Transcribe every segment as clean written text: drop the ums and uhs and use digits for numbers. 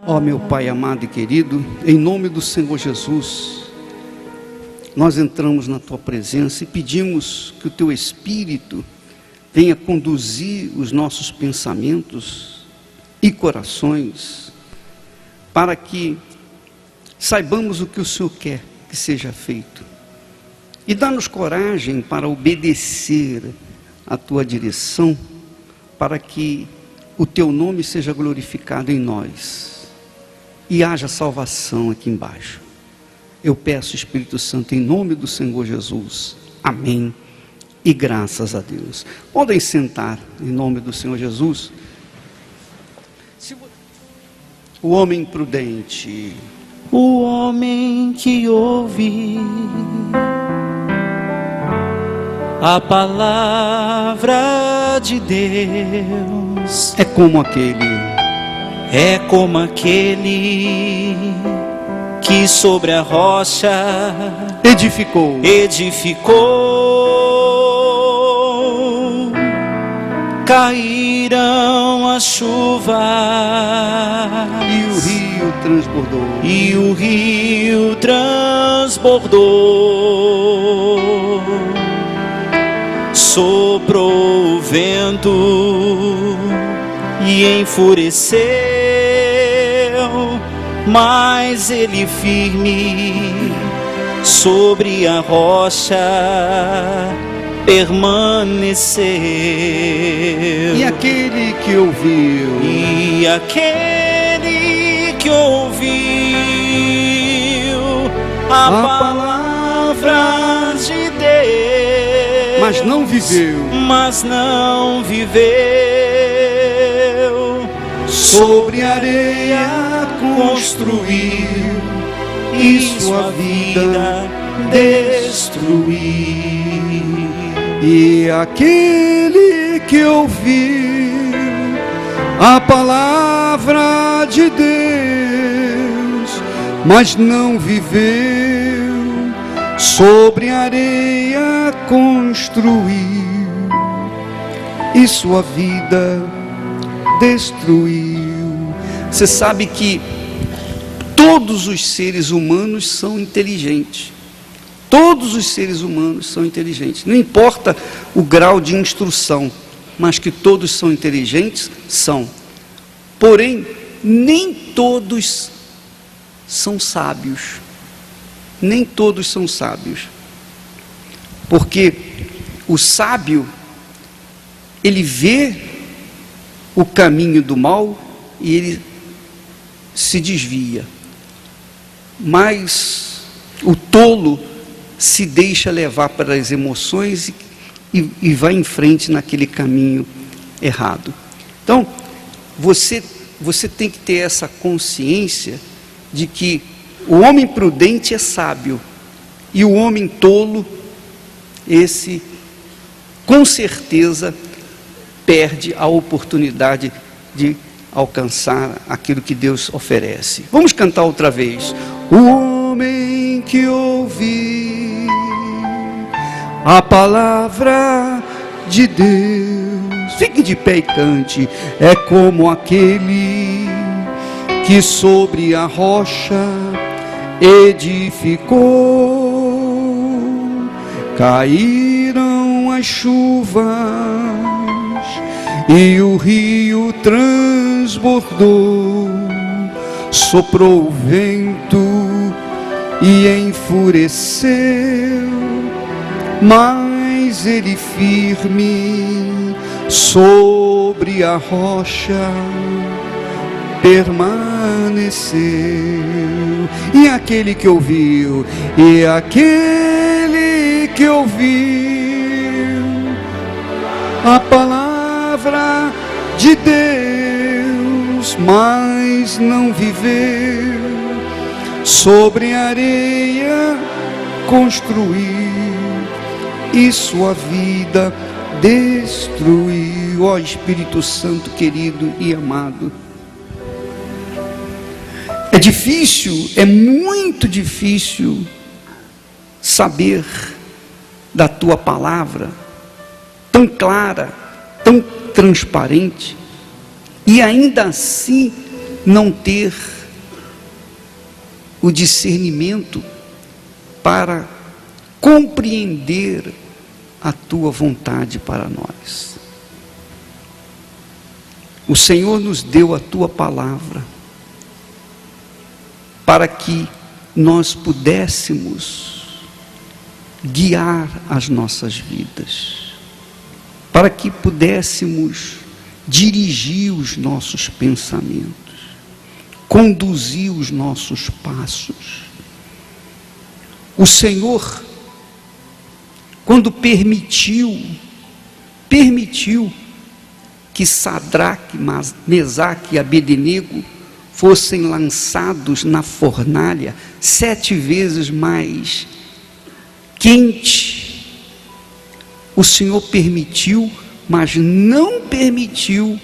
Ó meu Pai amado e querido, em nome do Senhor Jesus, nós entramos na Tua presença e pedimos que o Teu Espírito venha conduzir os nossos pensamentos e corações, para que saibamos o que o Senhor quer que seja feito. E dá-nos coragem para obedecer a Tua direção, para que o Teu nome seja glorificado em nós e haja salvação aqui embaixo. Eu peço, Espírito Santo, em nome do Senhor Jesus. Amém. E graças a Deus. Podem sentar em nome do Senhor Jesus. O homem prudente. O homem que ouve a palavra de Deus É como aquele que sobre a rocha edificou. Caíram as chuvas E o rio transbordou. Soprou o vento e enfureceu, mas ele firme sobre a rocha permaneceu. E aquele que ouviu a palavra de Deus, mas não viveu, sobre a areia construiu e sua vida destruiu. E aquele que ouviu a palavra de Deus, mas não viveu, sobre a areia construiu e sua vida destruiu. Você sabe que todos os seres humanos são inteligentes. Todos os seres humanos são inteligentes. Não importa o grau de instrução, mas que todos são inteligentes, são. Porém, nem todos são sábios. Nem todos são sábios. Porque o sábio, ele vê o caminho do mal e ele se desvia. Mas o tolo se deixa levar pelas emoções e vai em frente naquele caminho errado. Então, você tem que ter essa consciência de que o homem prudente é sábio e o homem tolo, esse com certeza perde a oportunidade de alcançar aquilo que Deus oferece. Vamos cantar outra vez. O homem que ouve a palavra de Deus, fique de pé e cante. É como aquele que sobre a rocha edificou. Caíram as chuvas e o rio transbordou. Soprou o vento e enfureceu, mas ele firme sobre a rocha permaneceu. E aquele que ouviu a palavra de Deus, mas não viveu, sobre a areia construiu e sua vida destruiu. Ó Espírito Santo querido e amado, é difícil, é muito difícil saber da Tua palavra tão clara, tão transparente, e ainda assim não ter o discernimento para compreender a tua vontade para nós. O Senhor nos deu a tua palavra para que nós pudéssemos guiar as nossas vidas, para que pudéssemos dirigir os nossos pensamentos, conduzir os nossos passos. O Senhor, quando permitiu que Sadraque, Mesaque e Abednego fossem lançados na fornalha 7 vezes mais quente, o Senhor permitiu, mas não permitiu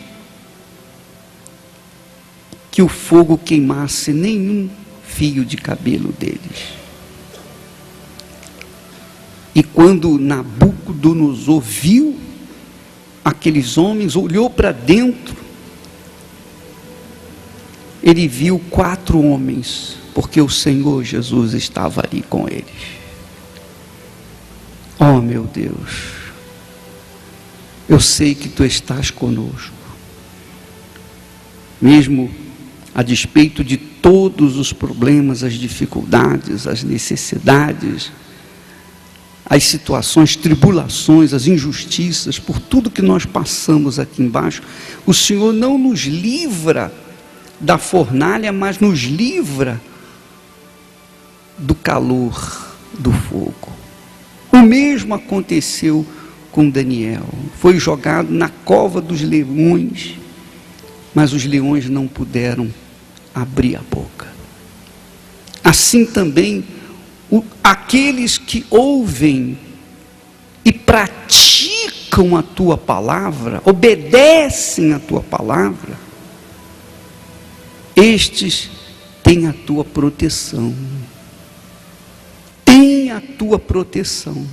que o fogo queimasse nenhum fio de cabelo deles. E quando Nabucodonosor viu aqueles homens, olhou para dentro, ele viu 4 homens, porque o Senhor Jesus estava ali com eles. Oh, meu Deus, eu sei que tu estás conosco, mesmo a despeito de todos os problemas, as dificuldades, as necessidades, as situações, tribulações, as injustiças, por tudo que nós passamos aqui embaixo, o Senhor não nos livra da fornalha, mas nos livra do calor do fogo. O mesmo aconteceu com Daniel. Foi jogado na cova dos leões, mas os leões não puderam abrir a boca. Assim também aqueles que ouvem e praticam a tua palavra, obedecem a tua palavra, estes têm a tua proteção. Têm a tua proteção.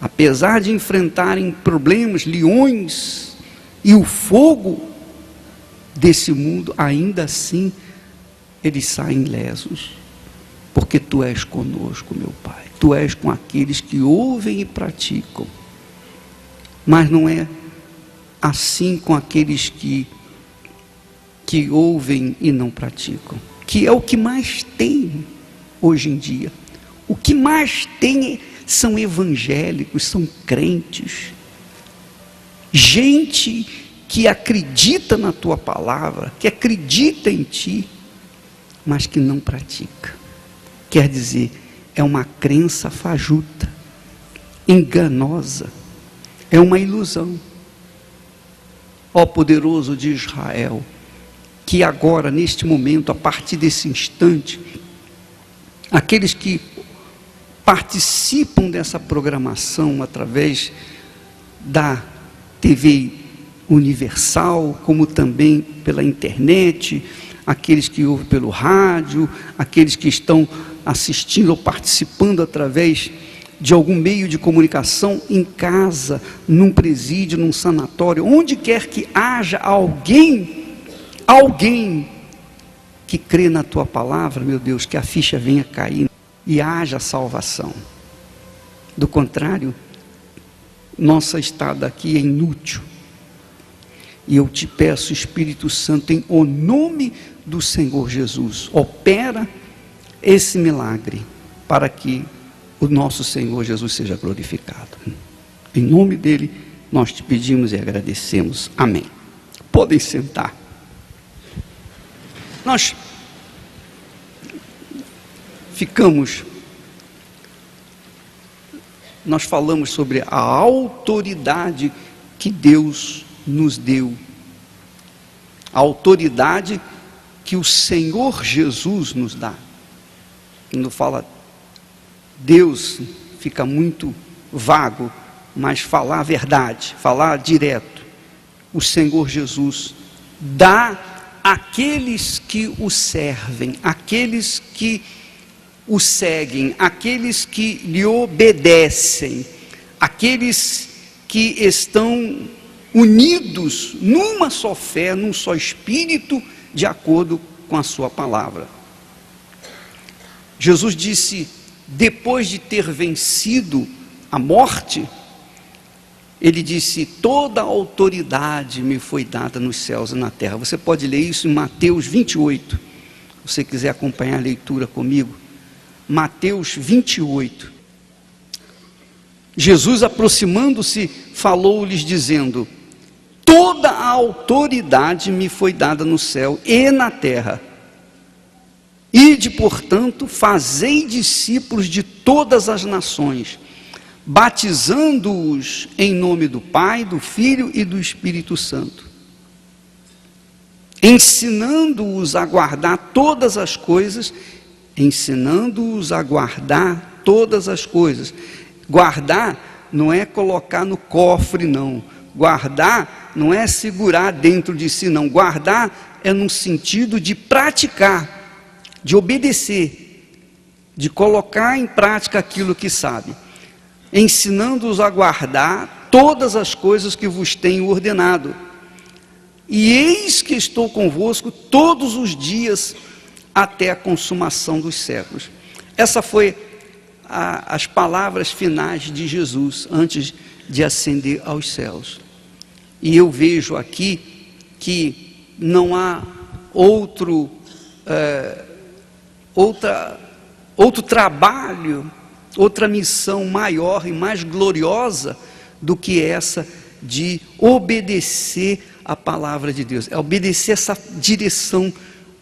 Apesar de enfrentarem problemas, leões e o fogo desse mundo, ainda assim eles saem lesos. Porque tu és conosco, meu Pai. Tu és com aqueles que ouvem e praticam. Mas não é assim com aqueles que ouvem e não praticam. Que é o que mais tem hoje em dia. O que mais tem são evangélicos, são crentes. Gente que acredita na tua palavra, que acredita em ti, mas que não pratica. Quer dizer, é uma crença fajuta, enganosa, é uma ilusão. Ó poderoso de Israel, que agora, neste momento, a partir desse instante, aqueles que participam dessa programação através da TV Universal, como também pela internet, aqueles que ouvem pelo rádio, aqueles que estão assistindo ou participando através de algum meio de comunicação, em casa, num presídio, num sanatório, onde quer que haja alguém que crê na tua palavra, meu Deus, que a ficha venha cair e haja salvação. Do contrário, nossa estada aqui é inútil. E eu te peço, Espírito Santo, em o nome do Senhor Jesus, opera esse milagre para que o nosso Senhor Jesus seja glorificado. Em nome dele, nós te pedimos e agradecemos. Amém. Podem sentar. Nós falamos sobre a autoridade que Deus nos deu, a autoridade que o Senhor Jesus nos dá. Quando fala Deus, fica muito vago, mas falar a verdade, falar direto. O Senhor Jesus dá àqueles que o servem, àqueles que o seguem, aqueles que lhe obedecem, aqueles que estão unidos numa só fé, num só espírito, de acordo com a sua palavra. Jesus disse, depois de ter vencido a morte, ele disse, toda a autoridade me foi dada nos céus e na terra. Você pode ler isso em Mateus 28, se você quiser acompanhar a leitura comigo. Mateus 28. Jesus, aproximando-se, falou-lhes dizendo, toda a autoridade me foi dada no céu e na terra. Ide, portanto, fazei discípulos de todas as nações, batizando-os em nome do Pai, do Filho e do Espírito Santo, ensinando-os a guardar todas as coisas, Guardar não é colocar no cofre, não. Guardar não é segurar dentro de si, não. Guardar é no sentido de praticar, de obedecer, de colocar em prática aquilo que sabe. Ensinando-os a guardar todas as coisas que vos tenho ordenado. E eis que estou convosco todos os dias até a consumação dos séculos. Essa foi as palavras finais de Jesus antes de ascender aos céus. E eu vejo aqui que não há outro trabalho, outra missão maior e mais gloriosa do que essa de obedecer a palavra de Deus, é obedecer essa direção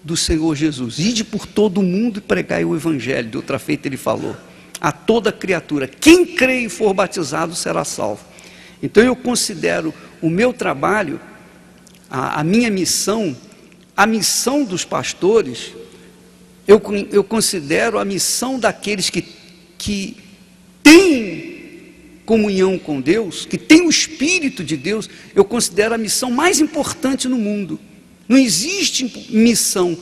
do Senhor Jesus. Ide por todo o mundo e pregai o Evangelho. De outra feita ele falou, a toda criatura, quem crê e for batizado será salvo. Então eu considero o meu trabalho, a minha missão, a missão dos pastores, eu considero a missão daqueles que têm comunhão com Deus, que têm o Espírito de Deus, eu considero a missão mais importante no mundo. Não existe missão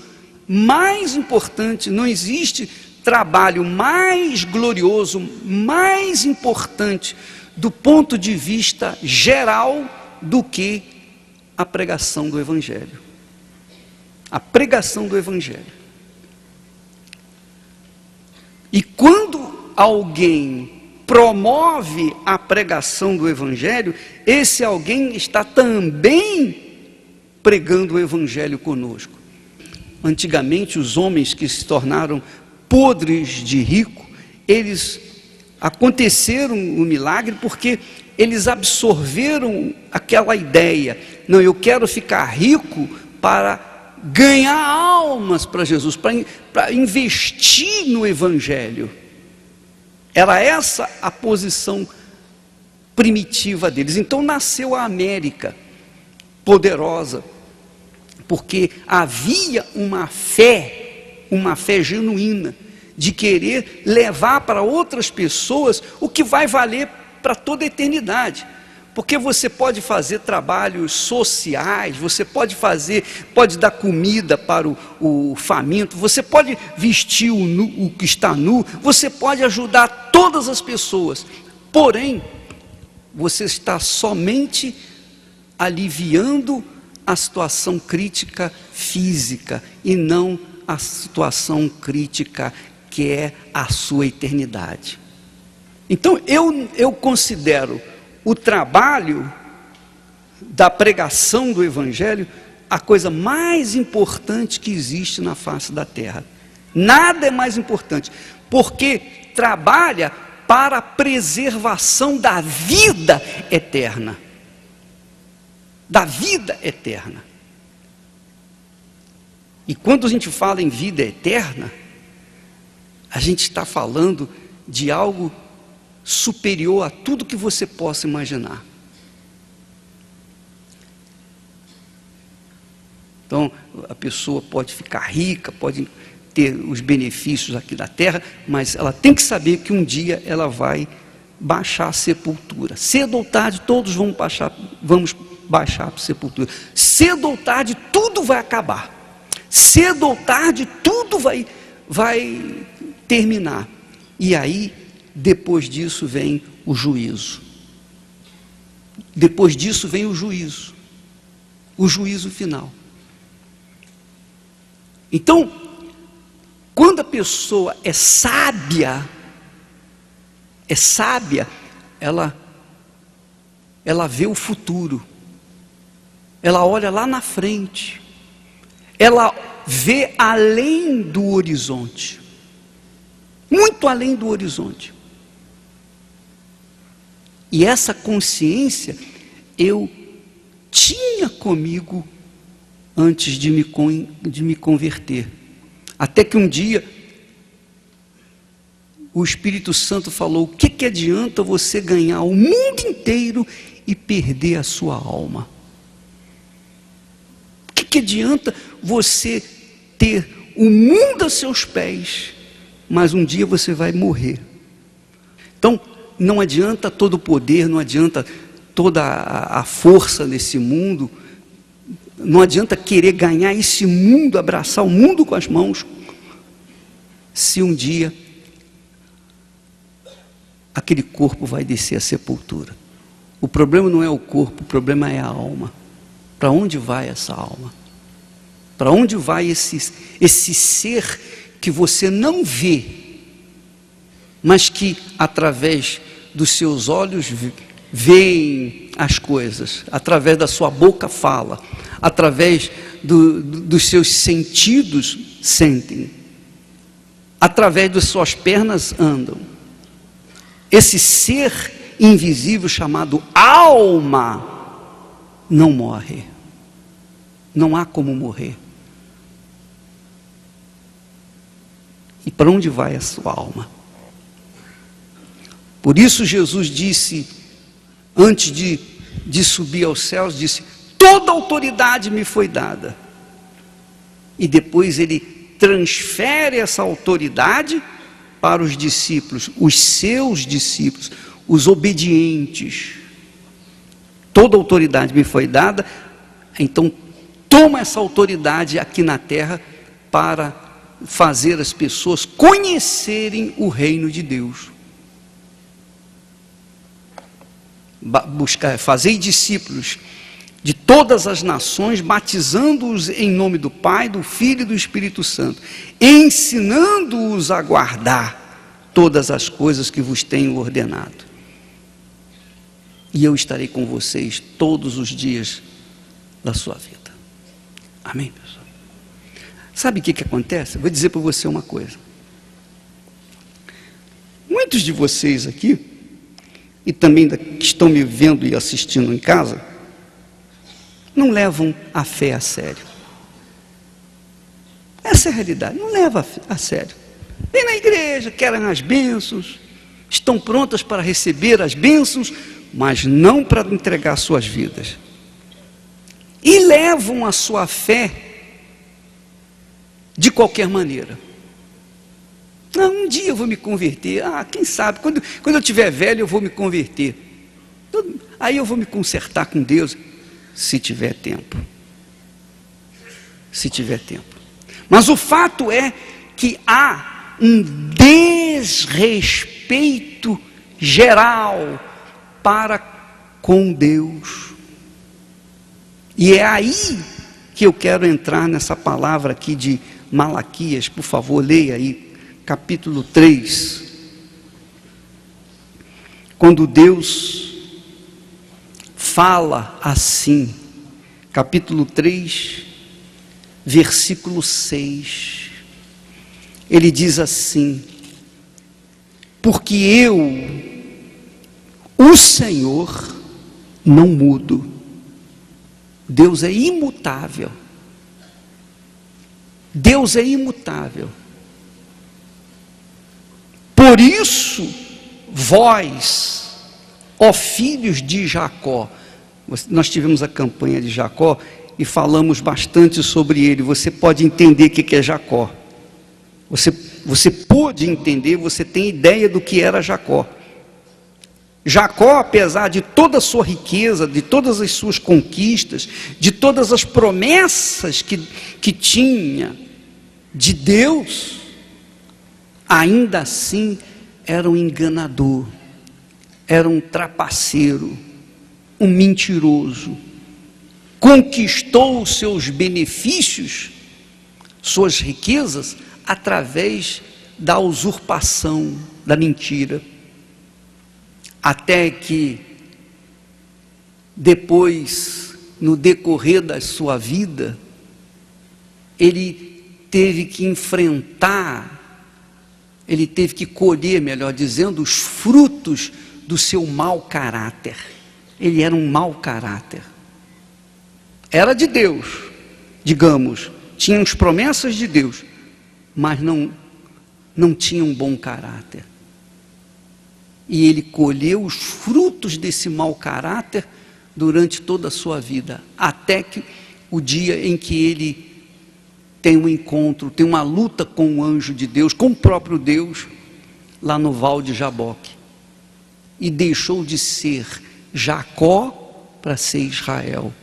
mais importante, não existe trabalho mais glorioso, mais importante do ponto de vista geral do que a pregação do Evangelho. A pregação do Evangelho. E quando alguém promove a pregação do Evangelho, esse alguém está também pregando o Evangelho conosco. Antigamente, os homens que se tornaram podres de rico, eles aconteceram o milagre porque eles absorveram aquela ideia, não, eu quero ficar rico para ganhar almas para Jesus, para investir no Evangelho. Era essa a posição primitiva deles. Então nasceu a América poderosa, porque havia uma fé genuína, de querer levar para outras pessoas o que vai valer para toda a eternidade. Porque você pode fazer trabalhos sociais, você pode dar comida para o faminto, você pode vestir o que está nu, você pode ajudar todas as pessoas, porém, você está somente aliviando a situação crítica física e não a situação crítica que é a sua eternidade. Então eu considero o trabalho da pregação do Evangelho a coisa mais importante que existe na face da terra. Nada é mais importante, porque trabalha para a preservação da vida eterna. Da vida eterna. E quando a gente fala em vida eterna, a gente está falando de algo superior a tudo que você possa imaginar. Então, a pessoa pode ficar rica, pode ter os benefícios aqui da terra, mas ela tem que saber que um dia ela vai baixar a sepultura. Cedo ou tarde, todos vamos baixar para a sepultura. Cedo ou tarde, tudo vai acabar. Cedo ou tarde, tudo vai terminar. E aí, depois disso vem o juízo. Depois disso vem o juízo final. Então, quando a pessoa é sábia, ela vê o futuro, ela olha lá na frente, ela vê além do horizonte, muito além do horizonte. E essa consciência eu tinha comigo antes de me converter. Até que um dia o Espírito Santo falou: o que adianta você ganhar o mundo inteiro e perder a sua alma? O que adianta você ter o mundo a seus pés, mas um dia você vai morrer? Então, não adianta todo o poder, não adianta toda a força nesse mundo, não adianta querer ganhar esse mundo, abraçar o mundo com as mãos, se um dia aquele corpo vai descer à sepultura. O problema não é o corpo, o problema é a alma. Para onde vai essa alma? Para onde vai esse ser que você não vê, mas que através dos seus olhos veem as coisas, através da sua boca fala, através dos seus sentidos sentem, através das suas pernas andam. Esse ser invisível chamado alma não morre, não há como morrer. E para onde vai a sua alma? Por isso Jesus disse, antes de subir aos céus, disse: toda autoridade me foi dada. E depois ele transfere essa autoridade para os discípulos, os seus discípulos, os obedientes. Toda autoridade me foi dada, então toma essa autoridade aqui na terra para fazer as pessoas conhecerem o reino de Deus. Fazei discípulos de todas as nações, batizando-os em nome do Pai, do Filho e do Espírito Santo, ensinando-os a guardar todas as coisas que vos tenho ordenado. E eu estarei com vocês todos os dias da sua vida. Amém, pessoal? Sabe o que acontece? Vou dizer para você uma coisa. Muitos de vocês aqui, e também que estão me vendo e assistindo em casa, não levam a fé a sério. Essa é a realidade, não leva a sério. Vem na igreja, querem as bênçãos, estão prontas para receber as bênçãos, mas não para entregar suas vidas. E levam a sua fé de qualquer maneira. Não, um dia eu vou me converter. Quem sabe, quando eu tiver velho eu vou me converter. Aí eu vou me consertar com Deus, se tiver tempo. Se tiver tempo. Mas o fato é que há um desrespeito geral para com Deus. E é aí que eu quero entrar nessa palavra aqui de Malaquias. Por favor, leia aí, capítulo 3. Quando Deus fala assim, capítulo 3, versículo 6, ele diz assim: porque eu, o Senhor, não mudo. Deus é imutável. Deus é imutável. Por isso, vós, ó filhos de Jacó, nós tivemos a campanha de Jacó e falamos bastante sobre ele. Você pode entender o que é Jacó. Você pôde entender, você tem ideia do que era Jacó. Jacó, apesar de toda a sua riqueza, de todas as suas conquistas, de todas as promessas que tinha de Deus, ainda assim era um enganador, era um trapaceiro, um mentiroso. Conquistou os seus benefícios suas riquezas através da usurpação, da mentira, até que depois, no decorrer da sua vida, ele teve que enfrentar, ele teve que colher, melhor dizendo, os frutos do seu mau caráter. Ele era um mau caráter. Era de Deus, digamos, tinha as promessas de Deus, mas não tinha um bom caráter. E ele colheu os frutos desse mau caráter durante toda a sua vida, até que o dia em que ele tem um encontro, tem uma luta com o anjo de Deus, com o próprio Deus, lá no Val de Jaboque, e deixou de ser Jacó para ser Israel.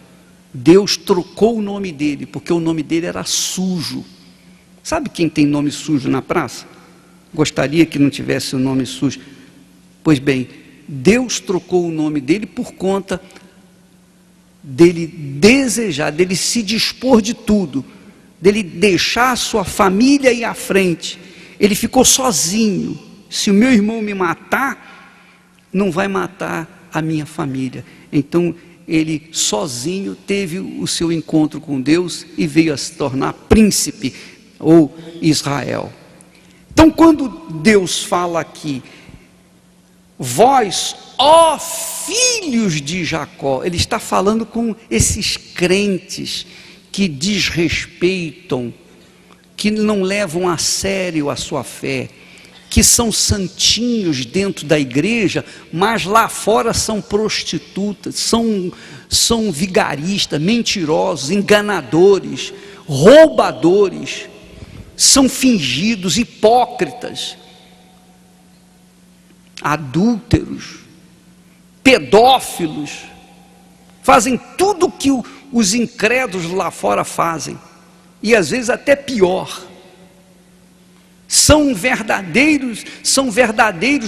Deus trocou o nome dele, porque o nome dele era sujo. Sabe quem tem nome sujo na praça? Gostaria que não tivesse o nome sujo. Pois bem, Deus trocou o nome dele por conta dele desejar, dele se dispor de tudo, dele deixar a sua família ir à frente. Ele ficou sozinho. Se o meu irmão me matar, não vai matar a minha família. Então ele sozinho teve o seu encontro com Deus e veio a se tornar príncipe, ou Israel. Então quando Deus fala aqui, vós, ó filhos de Jacó, ele está falando com esses crentes que desrespeitam, que não levam a sério a sua fé, que são santinhos dentro da igreja, mas lá fora são prostitutas, são vigaristas, mentirosos, enganadores, roubadores, são fingidos, hipócritas, adúlteros, pedófilos, fazem tudo o que os incrédulos lá fora fazem, e às vezes até pior. São verdadeiros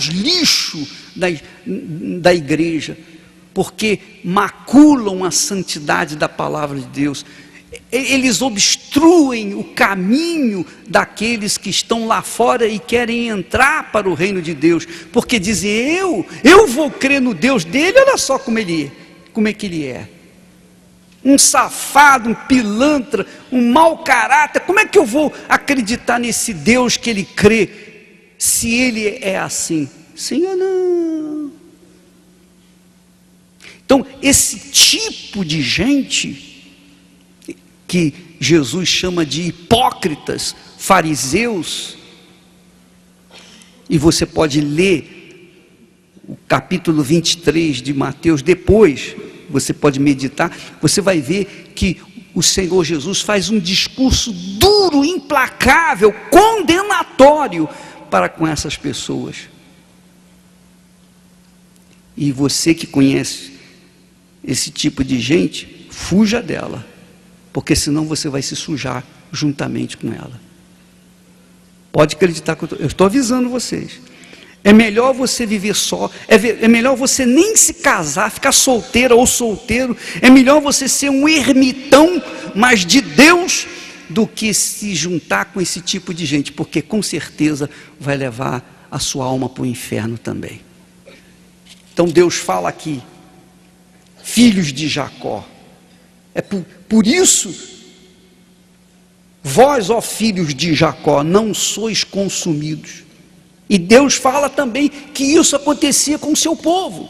lixo da igreja, porque maculam a santidade da palavra de Deus. Eles obstruem o caminho daqueles que estão lá fora e querem entrar para o reino de Deus, porque dizem, eu vou crer no Deus dele. Olha só como é que ele é, um safado, um pilantra, um mau caráter. Como é que eu vou acreditar nesse Deus que ele crê, se ele é assim? Senhor, não. Então esse tipo de gente, que Jesus chama de hipócritas, fariseus, e você pode ler o capítulo 23 de Mateus depois, você pode meditar, você vai ver que o Senhor Jesus faz um discurso duro, implacável, condenatório para com essas pessoas. E você que conhece esse tipo de gente, fuja dela, porque senão você vai se sujar juntamente com ela. Pode acreditar que eu estou avisando vocês. É melhor você viver só, é melhor você nem se casar, ficar solteira ou solteiro, é melhor você ser um ermitão, mas de Deus, do que se juntar com esse tipo de gente, porque com certeza vai levar a sua alma para o inferno também. Então Deus fala aqui, filhos de Jacó, é por isso, vós, ó filhos de Jacó, não sois consumidos. E Deus fala também que isso acontecia com o seu povo.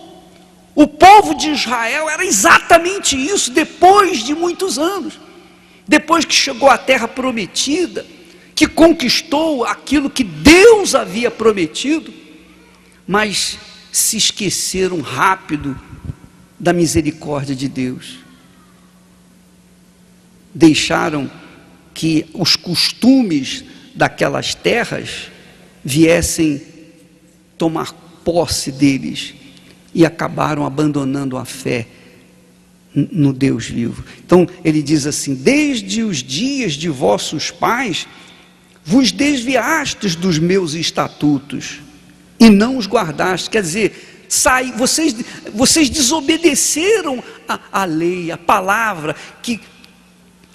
O povo de Israel era exatamente isso, depois de muitos anos, depois que chegou à terra prometida, que conquistou aquilo que Deus havia prometido, mas se esqueceram rápido da misericórdia de Deus. Deixaram que os costumes daquelas terras viessem tomar posse deles e acabaram abandonando a fé no Deus vivo. Então ele diz assim, desde os dias de vossos pais vos desviastes dos meus estatutos e não os guardastes. Quer dizer, vocês desobedeceram a lei, a palavra, que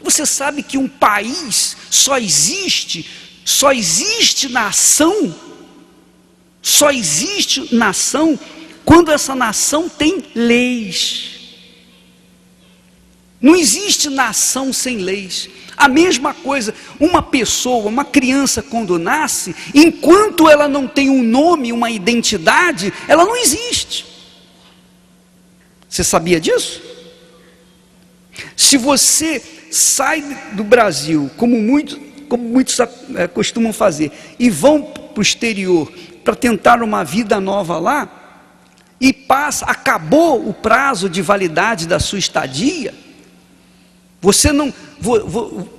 Você sabe que um país só existe nação quando essa nação tem leis. Não existe nação sem leis. A mesma coisa, uma pessoa, uma criança quando nasce, enquanto ela não tem um nome, uma identidade, ela não existe. Você sabia disso? Se você sai do Brasil, como muitos costumam fazer, e vão para o exterior para tentar uma vida nova lá, e acabou o prazo de validade da sua estadia, você não,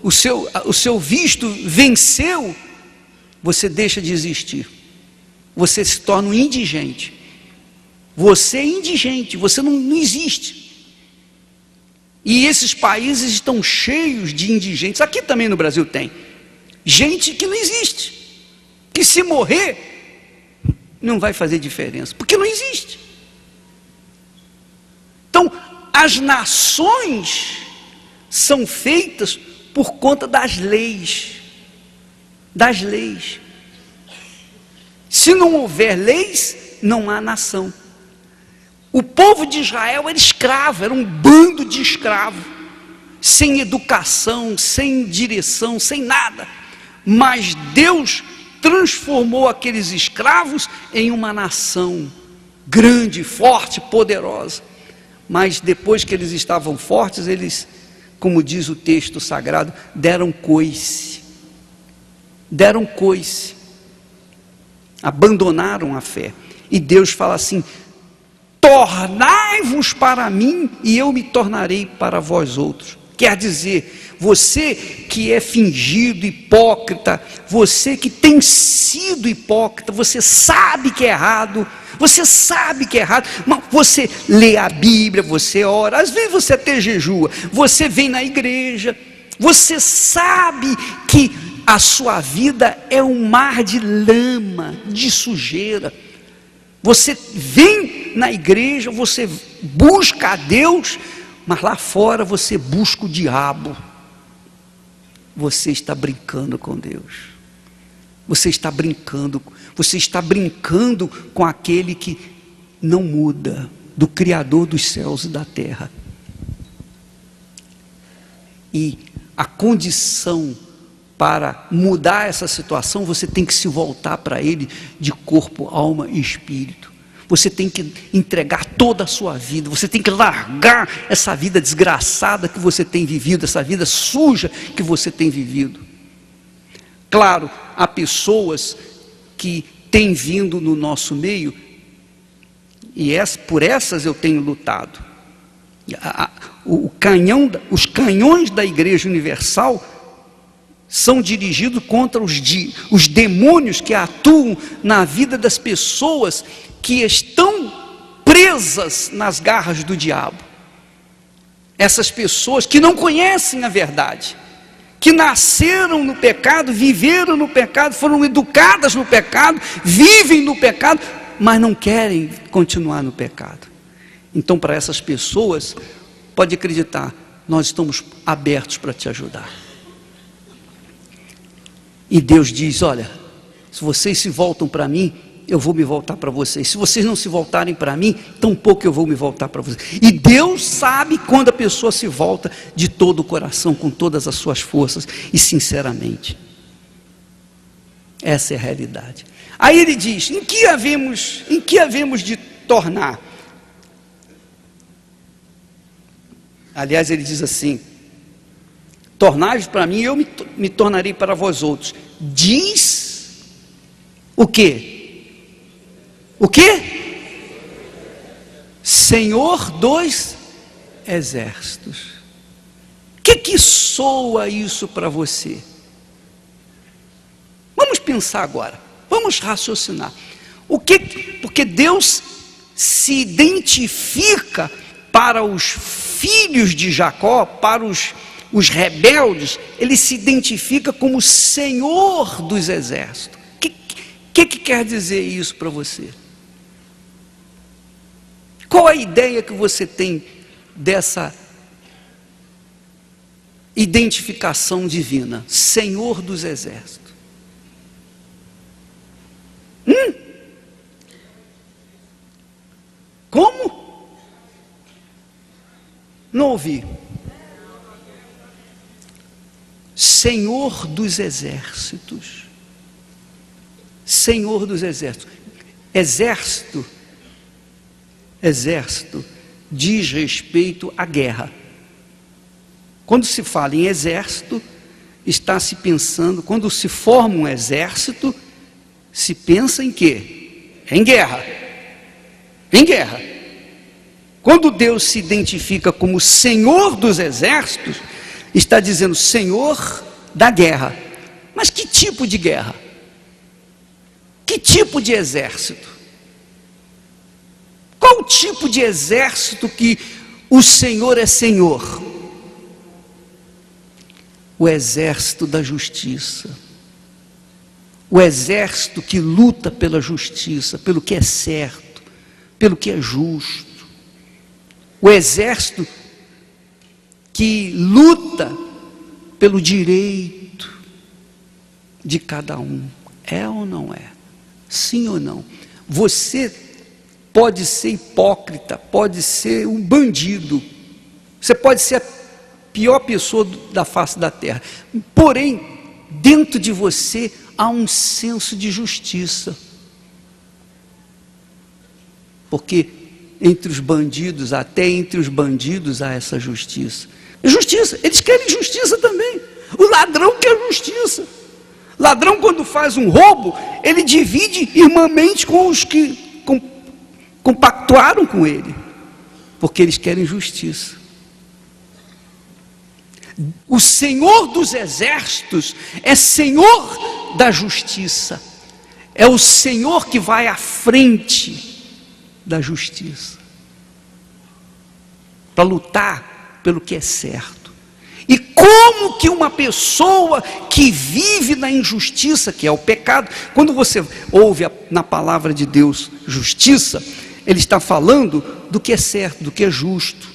o seu visto venceu, você deixa de existir, você se torna um indigente. Você é indigente, você não existe. E esses países estão cheios de indigentes. Aqui também no Brasil tem gente que não existe, que se morrer não vai fazer diferença, porque não existe. Então, as nações são feitas por conta das leis. Das leis. Se não houver leis, não há nação. O povo de Israel era escravo, era um bando de escravos, sem educação, sem direção, sem nada. Mas Deus transformou aqueles escravos em uma nação grande, forte, poderosa. Mas depois que eles estavam fortes, eles, como diz o texto sagrado, deram coice. Deram coice. Abandonaram a fé. E Deus fala assim: tornai-vos para mim e eu me tornarei para vós outros. Quer dizer, você que é fingido, hipócrita, você que tem sido hipócrita, você sabe que é errado, mas você lê a Bíblia, você ora, às vezes você até jejua, você vem na igreja, você sabe que a sua vida é um mar de lama, de sujeira. Você vem na igreja, você busca a Deus, mas lá fora você busca o diabo. Você está brincando com Deus. Você está brincando com aquele que não muda, do Criador dos céus e da terra. E a condição para mudar essa situação, você tem que se voltar para Ele de corpo, alma e espírito. Você tem que entregar toda a sua vida, você tem que largar essa vida desgraçada que você tem vivido, essa vida suja que você tem vivido. Claro, há pessoas que têm vindo no nosso meio, e por essas eu tenho lutado. Os canhões da Igreja Universal são dirigidos contra os demônios que atuam na vida das pessoas que estão presas nas garras do diabo. Essas pessoas que não conhecem a verdade, que nasceram no pecado, viveram no pecado, foram educadas no pecado, vivem no pecado, mas não querem continuar no pecado. Então, para essas pessoas, pode acreditar, nós estamos abertos para te ajudar. E Deus diz: olha, se vocês se voltam para mim, eu vou me voltar para vocês. Se vocês não se voltarem para mim, tampouco eu vou me voltar para vocês. E Deus sabe quando a pessoa se volta de todo o coração, com todas as suas forças e sinceramente. Essa é a realidade. Aí ele diz: em que havemos de tornar? Aliás, ele diz assim: tornai-vos para mim e eu me tornarei para vós outros. Diz o quê? O quê? Senhor dos exércitos. O que soa isso para você? Vamos pensar agora, vamos raciocinar. Porque Deus se identifica para os filhos de Jacó, para os rebeldes, Ele se identifica como Senhor dos exércitos. O que quer dizer isso para você? Qual a ideia que você tem dessa identificação divina, Senhor dos Exércitos. Como? Não ouvi. Senhor dos Exércitos. Senhor dos Exércitos. Exército diz respeito à guerra. Quando se fala em exército, está se pensando, quando se forma um exército, se pensa em quê? Em guerra. Em guerra. Quando Deus se identifica como Senhor dos Exércitos, está dizendo Senhor da guerra. Mas que tipo de guerra? Que tipo de exército? Qual tipo de exército que o Senhor é Senhor? O exército da justiça. O exército que luta pela justiça, pelo que é certo, pelo que é justo. O exército que luta pelo direito de cada um. É ou não é? Sim ou não? Você pode ser hipócrita, pode ser um bandido, você pode ser a pior pessoa da face da terra, porém, dentro de você há um senso de justiça, porque entre os bandidos, até entre os bandidos há essa justiça. Justiça, eles querem justiça também. O ladrão quer justiça. Ladrão, quando faz um roubo, ele divide irmãmente com os que compactuaram com ele, porque eles querem justiça. O Senhor dos Exércitos é Senhor da justiça, é o Senhor que vai à frente da justiça, para lutar pelo que é certo. E como que uma pessoa que vive na injustiça, que é o pecado, quando você ouve na palavra de Deus justiça, ele está falando do que é certo, do que é justo.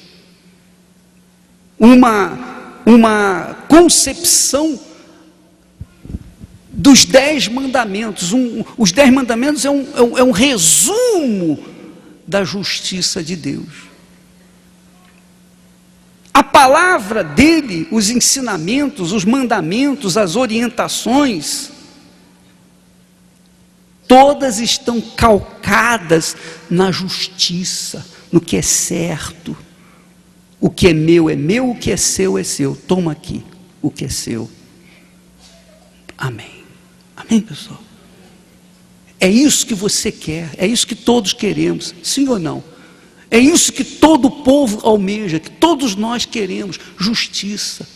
Uma concepção dos 10 mandamentos. Os 10 mandamentos é um resumo da justiça de Deus. A palavra dele, os ensinamentos, os mandamentos, as orientações, todas estão calcadas na justiça, no que é certo. O que é meu, o que é seu. Toma aqui o que é seu. Amém. Amém, pessoal? É isso que você quer, é isso que todos queremos, sim ou não? É isso que todo o povo almeja, que todos nós queremos, justiça.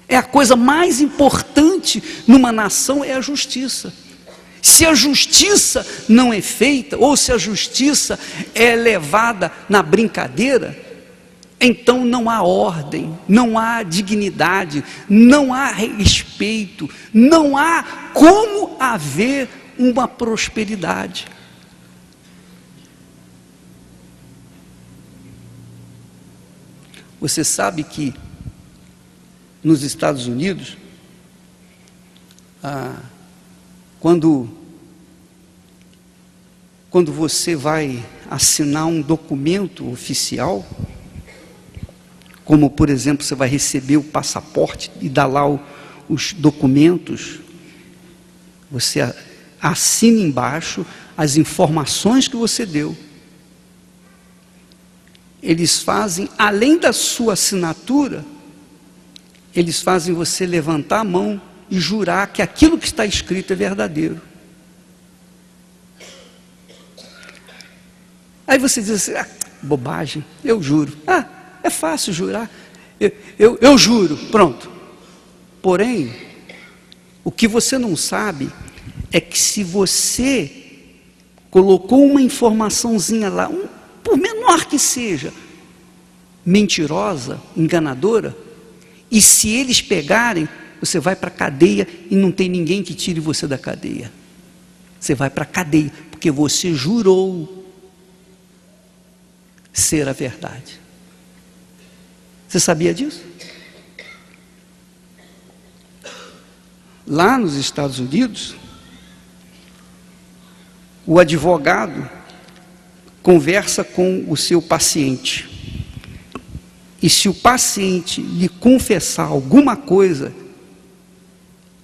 É a coisa mais importante numa nação, é a justiça. Se a justiça não é feita, ou se a justiça é levada na brincadeira, então não há ordem, não há dignidade, não há respeito, não há como haver uma prosperidade. Você sabe que nos Estados Unidos, quando você vai assinar um documento oficial, como por exemplo, você vai receber o passaporte e dá lá os documentos, você assina embaixo as informações que você deu. Eles fazem, além da sua assinatura, eles fazem você levantar a mão e jurar que aquilo que está escrito é verdadeiro. Aí você diz assim, bobagem, eu juro. É fácil jurar, eu juro, pronto. Porém, o que você não sabe é que se você colocou uma informaçãozinha lá, por menor que seja, mentirosa, enganadora, e se eles pegarem, você vai para a cadeia e não tem ninguém que tire você da cadeia. Você vai para a cadeia, porque você jurou ser a verdade. Você sabia disso? Lá nos Estados Unidos, o advogado conversa com o seu paciente. E se o paciente lhe confessar alguma coisa,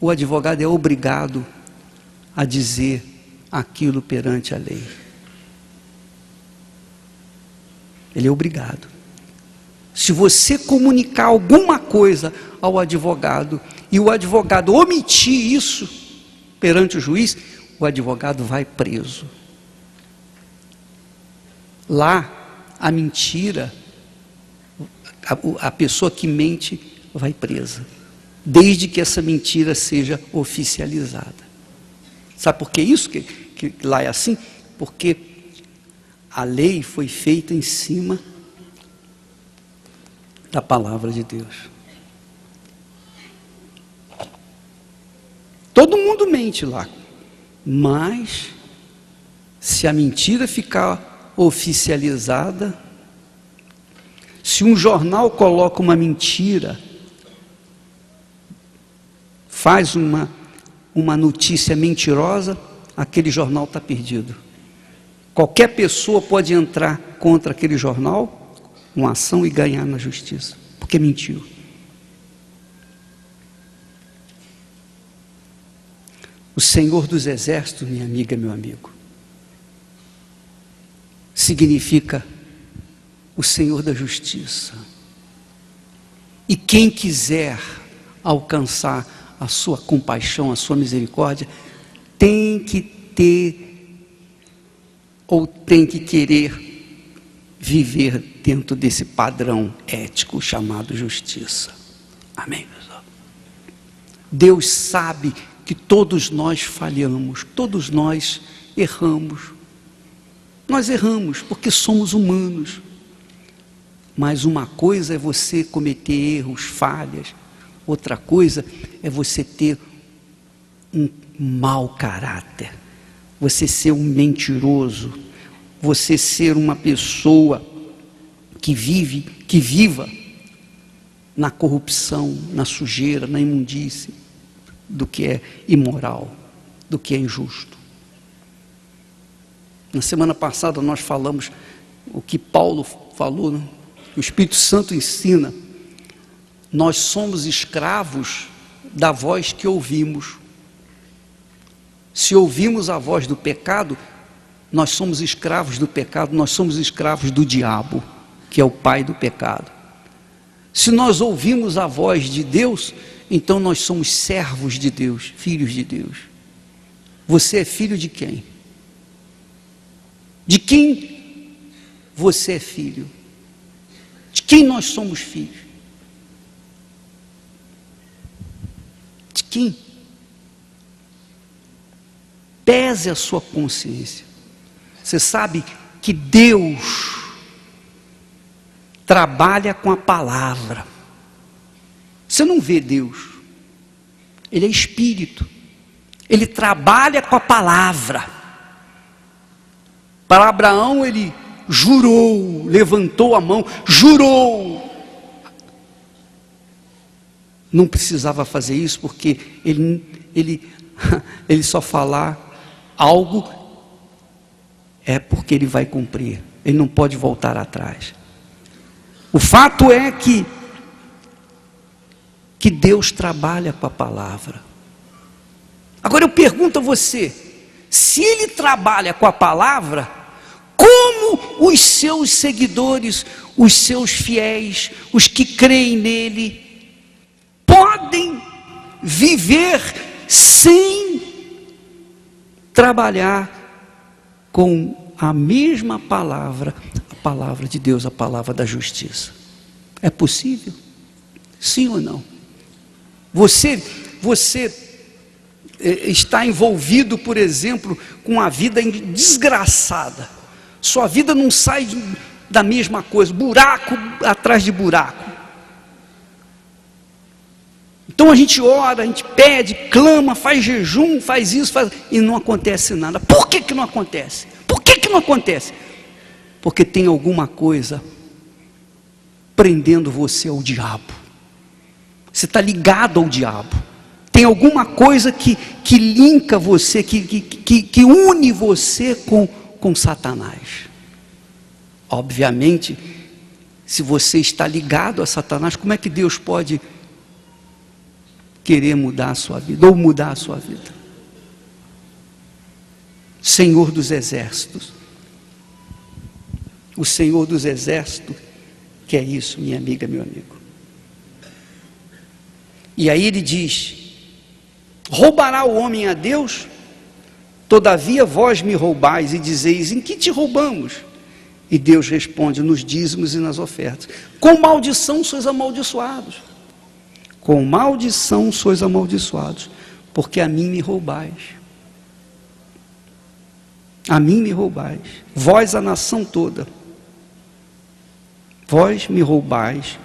o advogado é obrigado a dizer aquilo perante a lei. Ele é obrigado. Se você comunicar alguma coisa ao advogado e o advogado omitir isso perante o juiz, o advogado vai preso. Lá, a mentira, a pessoa que mente vai presa, desde que essa mentira seja oficializada. Sabe por que isso que lá é assim? Porque a lei foi feita em cima da palavra de Deus. Todo mundo mente lá, mas se a mentira ficar oficializada, se um jornal coloca uma mentira, faz uma notícia mentirosa, aquele jornal está perdido. Qualquer pessoa pode entrar contra aquele jornal, uma ação, e ganhar na justiça, porque mentiu. O Senhor dos Exércitos, minha amiga, meu amigo, significa o Senhor da Justiça. E quem quiser alcançar a sua compaixão, a sua misericórdia, tem que ter, ou tem que querer viver dentro desse padrão ético chamado justiça. Amém, pessoal? Deus sabe que todos nós falhamos, todos nós erramos. Nós erramos porque somos humanos. Mas uma coisa é você cometer erros, falhas. Outra coisa é você ter um mau caráter. Você ser um mentiroso. Você ser uma pessoa que viva na corrupção, na sujeira, na imundície, do que é imoral, do que é injusto. Na semana passada nós falamos o que Paulo falou, né? O Espírito Santo ensina. Nós somos escravos da voz que ouvimos. Se ouvimos a voz do pecado, nós somos escravos do pecado, nós somos escravos do diabo, que é o pai do pecado. Se nós ouvimos a voz de Deus, então nós somos servos de Deus, filhos de Deus. Você é filho de quem? De quem você é filho? De quem nós somos filhos? De quem? Pese a sua consciência. Você sabe que Deus trabalha com a palavra. Você não vê Deus. Ele é espírito. Ele trabalha com a palavra. Para Abraão ele jurou, levantou a mão, jurou. Não precisava fazer isso porque ele só falar algo é porque ele vai cumprir. Ele não pode voltar atrás. O fato é que Deus trabalha com a palavra. Agora eu pergunto a você, se Ele trabalha com a palavra, como os seus seguidores, os seus fiéis, os que creem nele, podem viver sem trabalhar com a mesma palavra, a palavra de Deus, a palavra da justiça? É possível? Sim ou não? Você está envolvido, por exemplo, com uma vida desgraçada. Sua vida não sai da mesma coisa, buraco atrás de buraco. Então a gente ora, a gente pede, clama, faz jejum, faz isso, e não acontece nada. Por que não acontece? Por que não acontece? Porque tem alguma coisa prendendo você ao diabo. Você está ligado ao diabo. Tem alguma coisa que linka você, que une você com Satanás. Obviamente, se você está ligado a Satanás, como é que Deus pode querer mudar a sua vida, ou mudar a sua vida? Senhor dos exércitos, o Senhor dos exércitos, que é isso, minha amiga, meu amigo. E aí ele diz: roubará o homem a Deus? Todavia vós me roubais e dizeis: em que te roubamos? E Deus responde: nos dízimos e nas ofertas. Com maldição sois amaldiçoados. Com maldição sois amaldiçoados, porque a mim me roubais. A mim me roubais. Vós, a nação toda. Vós me roubais.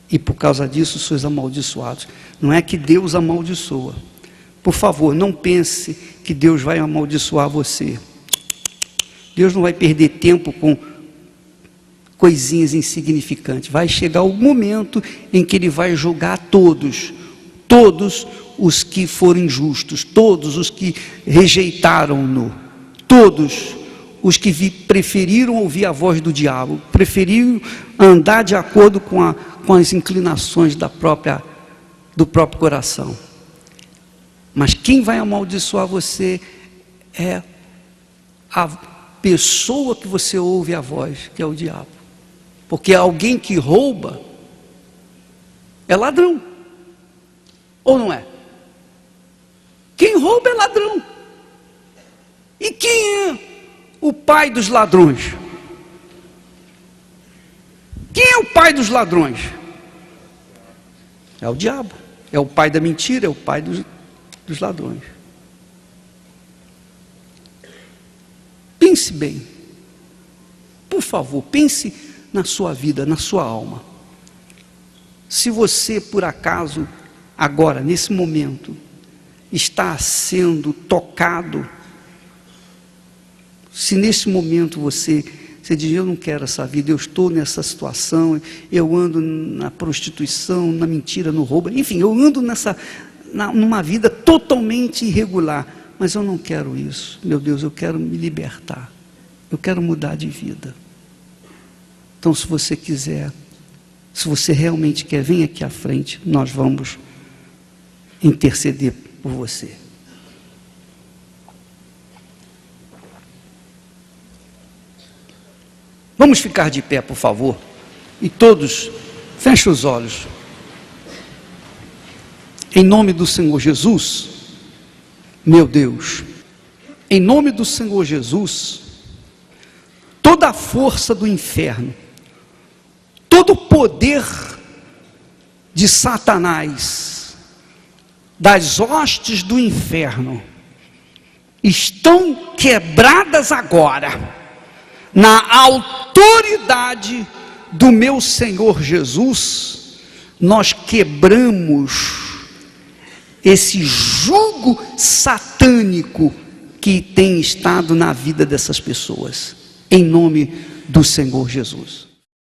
E por causa disso sois amaldiçoados. Não é que Deus amaldiçoa. Por favor, não pense que Deus vai amaldiçoar você. Deus não vai perder tempo com coisinhas insignificantes. Vai chegar o momento em que Ele vai julgar todos os que foram injustos, todos os que rejeitaram-no, todos os que preferiram ouvir a voz do diabo, preferiram andar de acordo com as inclinações do próprio coração. Mas quem vai amaldiçoar você é a pessoa que você ouve a voz, que é o diabo. Porque alguém que rouba é ladrão, ou não é? Quem rouba é ladrão. E quem é o pai dos ladrões? Quem é o pai dos ladrões? É o diabo. É o pai da mentira, é o pai dos ladrões. Pense bem. Por favor, pense na sua vida, na sua alma. Se você, por acaso, agora, nesse momento, está sendo tocado, se nesse momento você diz: eu não quero essa vida, eu estou nessa situação, eu ando na prostituição, na mentira, no roubo, enfim, eu ando numa vida totalmente irregular, mas eu não quero isso. Meu Deus, eu quero me libertar, eu quero mudar de vida. Então, se você quiser, se você realmente quer, vem aqui à frente, nós vamos interceder por você. Vamos ficar de pé, por favor, e todos fechem os olhos. Em nome do Senhor Jesus, meu Deus, em nome do Senhor Jesus, toda a força do inferno, todo o poder de Satanás, das hostes do inferno, estão quebradas agora, na autoridade do meu Senhor Jesus. Nós quebramos esse jugo satânico que tem estado na vida dessas pessoas, em nome do Senhor Jesus.